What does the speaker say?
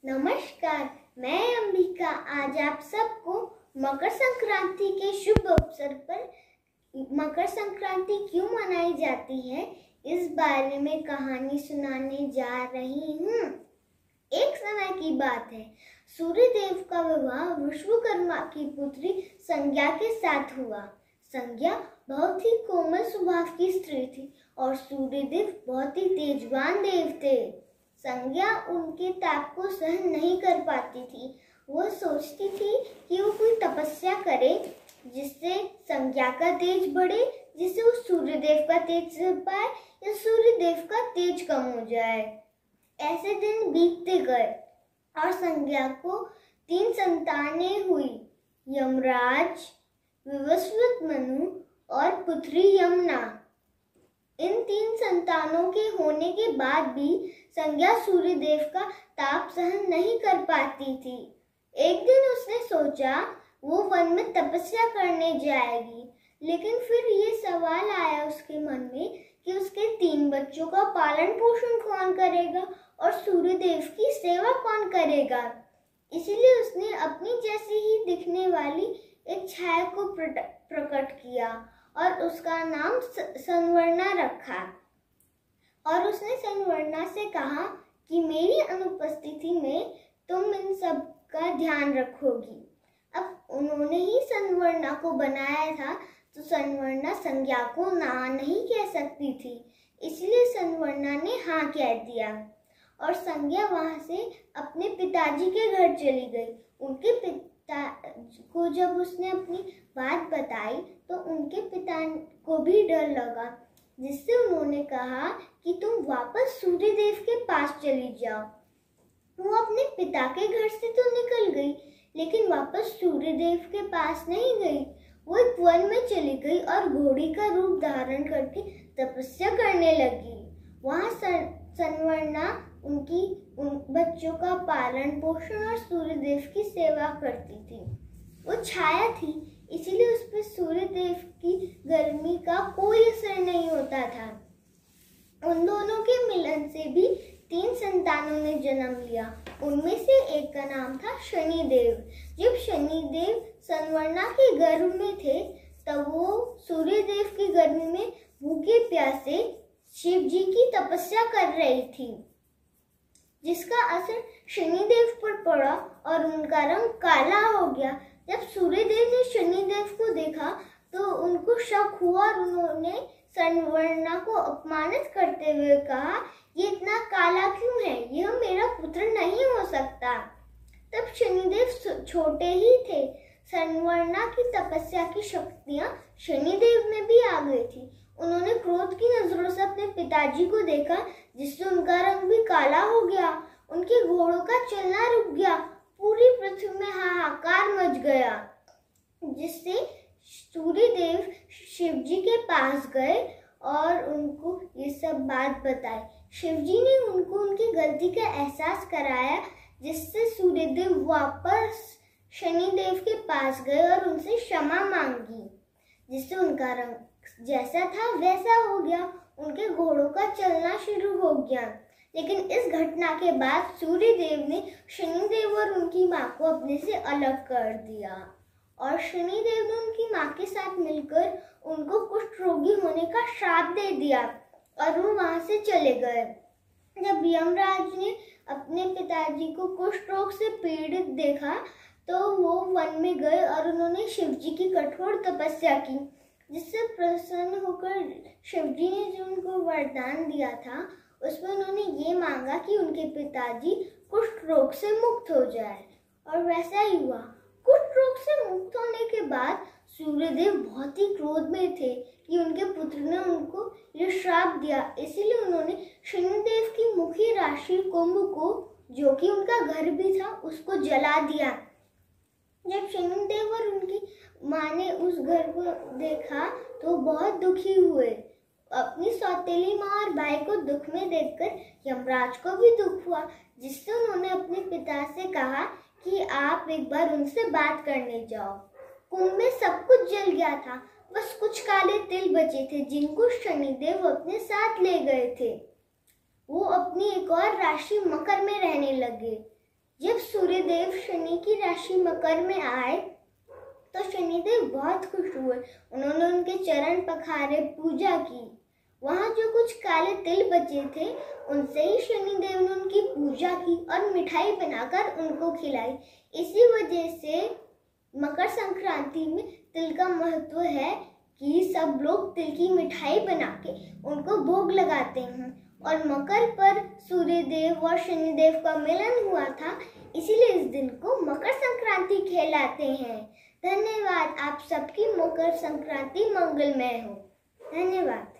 नमस्कार, मैं अंबिका आज आप सबको मकर संक्रांति के शुभ अवसर पर मकर संक्रांति क्यों मनाई जाती है इस बारे में कहानी सुनाने जा रही हूँ। एक समय की बात है, सूर्यदेव का विवाह विश्वकर्मा की पुत्री संज्ञा के साथ हुआ। संज्ञा बहुत ही कोमल स्वभाव की स्त्री थी और सूर्यदेव बहुत ही तेजवान देव थे। संज्ञा उनके ताप को सहन नहीं कर पाती थी। वह सोचती थी कि वो कोई तपस्या करे जिससे संज्ञा का तेज बढ़े, जिससे वो सूर्यदेव का तेज सह पाए या सूर्यदेव का तेज कम हो जाए। ऐसे दिन बीतते गए और संज्ञा को 3 संतानें हुई, यमराज, विवस्वत मनु और पुत्री यमुना। इन 3 संतानों के होने के बाद भी संज्ञा सूर्यदेव का ताप सहन नहीं कर पाती थी। एक दिन उसने सोचा वो वन में तपस्या करने जाएगी, लेकिन फिर ये सवाल आया उसके मन में कि उसके 3 बच्चों का पालन पोषण कौन करेगा और सूर्यदेव की सेवा कौन करेगा। इसीलिए उसने अपनी जैसी ही दिखने वाली एक छाया को प्रकट किया और उसका नाम संवर्णा रखा। और उसने संवर्णा से कहा कि मेरी अनुपस्थिति में तुम इन सब का ध्यान रखोगी। अब उन्होंने ही संवर्णा को बनाया था, तो संवर्णा संज्ञा को ना नहीं कह सकती थी, इसलिए संवर्णा ने हाँ कह दिया और संज्ञा वहां से अपने पिताजी के घर चली गई। उनके पिता को जब उसने अपनी बात बताई तो उनके पिता को भी डर लगा, जिससे उन्होंने कहा कि तुम वापस सूर्यदेव के पास चली जाओ। वो अपने पिता के घर से तो निकल गई, लेकिन वापस सूर्यदेव के पास नहीं गई। वो एक वन में चली गई और घोड़ी का रूप धारण करके तपस्या करने लगी। वहाँ संवर्णा उन बच्चों का पालन पोषण और सूर्यदेव की सेवा करती थी। वो छाया थी, इसीलिए उस पर सूर्यदेव की गर्मी का कोई असर नहीं होता था। उन दोनों के मिलन से भी 3 संतानों ने जन्म लिया। उनमें से एक का नाम था शनिदेव। जब शनिदेव संवर्णा के गर्भ में थे, तब वो सूर्यदेव की गर्मी में भूखे प्यासे शिव जी की तपस्या कर रही थी, जिसका असर शनिदेव पर पड़ा और उनका रंग काला हो गया। जब सूर्यदेव ने शनिदेव को देखा तो उनको शक हुआ और उन्होंने संवर्णा को अपमानित करते हुए कहा, ये इतना काला क्यों है? यह मेरा पुत्र नहीं हो सकता। तब शनिदेव छोटे ही थे। संवर्णा की तपस्या की शक्तियां शनिदेव में भी आ गई थी। उन्होंने क्रोध की नजरों से अपने पिताजी को देखा, जिससे उनका रंग भी काला हो गया। उनके घोड़ों का चलना रुक गया। पूरी पृथ्वी में हाहाकार मच गया, जिससे सूर्यदेव शिव जी के पास गए और उनको ये सब बात बताई। शिव जी ने उनको उनकी गलती का एहसास कराया, जिससे सूर्यदेव वापस शनिदेव के पास गए और उनसे क्षमा मांगी, जिससे उनका रंग जैसा था वैसा हो गया। उनके घोड़ों का चलना शुरू हो गया। लेकिन इस घटना के बाद सूर्यदेव ने शनिदेव और उनकी माँ को अपने से अलग कर दिया और शनिदेव ने उनकी माँ के साथ मिलकर उनको कुष्ठ रोगी होने का श्राप दे दिया और वो वहां से चले गए। जब यमराज ने अपने पिताजी को कुष्ठ रोग से पीड़ित देखा तो वो वन में गए और उन्होंने शिव जी की कठोर तपस्या की, जिससे प्रसन्न होकर शिव जी ने जो उनको वरदान दिया था उसमें उन्होंने ये मांगा कि उनके पिताजी कुष्ठ रोग से मुक्त हो जाए, और वैसा ही हुआ। कुष्ठ रोग से मुक्त होने के बाद सूर्यदेव बहुत ही क्रोध में थे कि उनके पुत्र ने उनको ये श्राप दिया। इसीलिए उन्होंने शनिदेव की मुखी राशि कुंभ को, जो कि उनका घर भी था, उसको जला दिया। जब शनिदेव और उनकी माँ ने उस घर को देखा तो बहुत दुखी हुए। अपनी सौतेली माँ और भाई को दुख में देखकर यमराज को भी दुख हुआ, जिससे उन्होंने अपने पिता से कहा कि आप एक बार उनसे बात करने जाओ। कुंभ में सब कुछ जल गया था, बस कुछ काले तिल बचे थे जिनको शनिदेव अपने साथ ले गए थे। वो अपनी एक और राशि मकर में रहने लगे, जब सूर्यदेव शनि की राशि मकर में आए तो शनिदेव बहुत खुश हुए। उन्होंने उनके चरण पखारे, पूजा की। वहां जो कुछ काले तिल बचे थे उनसे ही शनिदेव ने उनकी पूजा की और मिठाई बनाकर उनको खिलाई। इसी वजह से मकर संक्रांति में तिल का महत्व है कि सब लोग तिल की मिठाई बना के उनको भोग लगाते हैं। और मकर पर सूर्यदेव और शनिदेव का मिलन हुआ था, इसीलिए इस दिन को मकर संक्रांति कहलाते हैं। धन्यवाद। आप सबकी मकर संक्रांति मंगलमय हो। धन्यवाद।